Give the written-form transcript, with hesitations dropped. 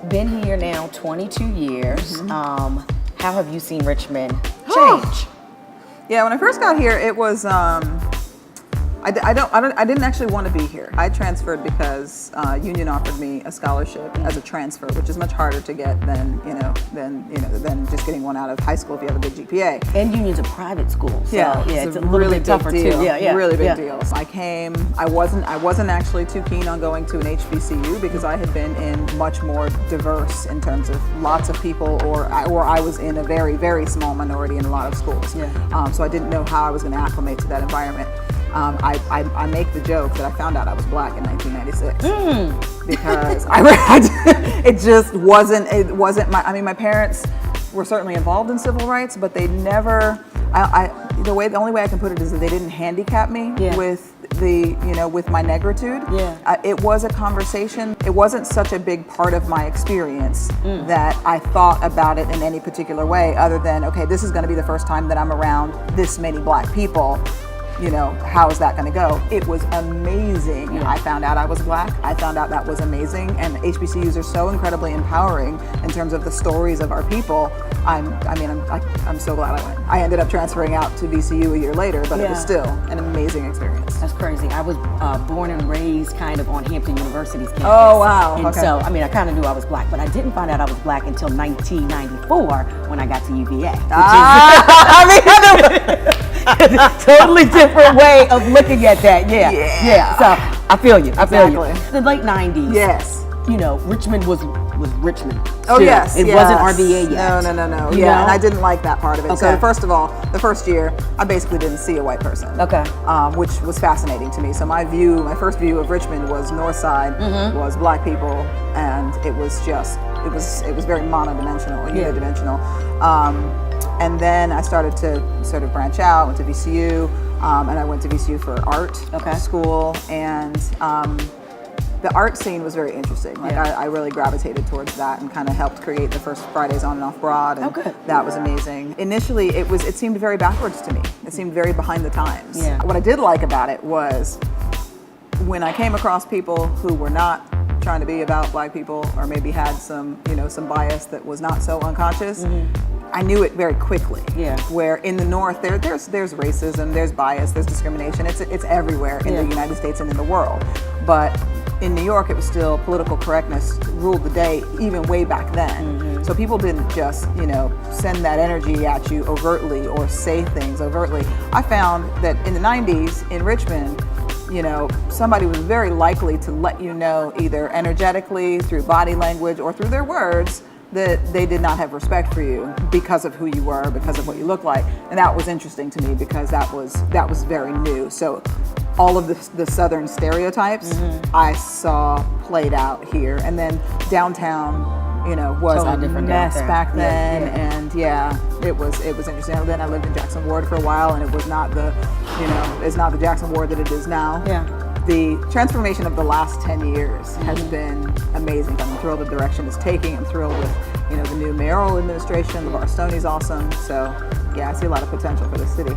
been here now 22 years. How have you seen Richmond change? Yeah, when I first got here, it was I didn't actually want to be here. I transferred because Union offered me a scholarship as a transfer, which is much harder to get than just getting one out of high school if you have a good GPA. And Union's a private school, so it's a little really bit tougher big deal. too. Yeah, really big deal. I came. I wasn't actually too keen on going to an HBCU because I had been in much more diverse in terms of lots of people, or I was in a very, very small minority in a lot of schools. So I didn't know how I was going to acclimate to that environment. I make the joke that I found out I was black in 1996 because it just wasn't. It wasn't my. I mean, my parents were certainly involved in civil rights, but they never. The only way I can put it is that they didn't handicap me with with my negritude. It was a conversation. It wasn't such a big part of my experience that I thought about it in any particular way, other than, okay, this is going to be the first time that I'm around this many black people. How is that going to go? It was amazing. I found out I was black. I found out that was amazing. And HBCUs are so incredibly empowering in terms of the stories of our people. I'm so glad I went. I ended up transferring out to VCU a year later, but it was still an amazing experience. That's crazy. I was born and raised kind of on Hampton University's campus. Oh, wow. And so, I mean, I kind of knew I was black, but I didn't find out I was black until 1994 when I got to UVA. Totally different way of looking at that. Yeah. So I feel you. I feel you. The late 90s. Yes. Richmond was Richmond. Oh, yes. It wasn't RVA yet. No. And I didn't like that part of it. Okay. So first of all, the first year, I basically didn't see a white person. Okay. Which was fascinating to me. So my first view of Richmond was North Side, was black people, and it was very monodimensional, unidimensional. And then I started to sort of branch out, went to VCU, and I went to VCU for art school, and the art scene was very interesting. I really gravitated towards that and kind of helped create the first Fridays on and off Broad, and that was amazing. Initially, it seemed very backwards to me. It seemed very behind the times. What I did like about it was when I came across people who were not trying to be about black people, or maybe had some bias that was not so unconscious. I knew it very quickly. Where in the North, there's racism, there's bias, there's discrimination. It's everywhere in the United States and in the world. But in New York, it was still political correctness ruled the day, even way back then. So people didn't just send that energy at you overtly or say things overtly. I found that in the 90s in Richmond, somebody was very likely to let you know, either energetically, through body language, or through their words, that they did not have respect for you because of who you were, because of what you looked like. And that was interesting to me because that was very new. So all of the Southern stereotypes I saw played out here. And then downtown, was totally a mess back then. And it was interesting. And then I lived in Jackson Ward for a while, and it was not it's not the Jackson Ward that it is now. The transformation of the last 10 years has been amazing. I'm thrilled the direction it's taking. I'm thrilled with, the new mayoral administration. LeVar Stoney's awesome. So, I see a lot of potential for the city.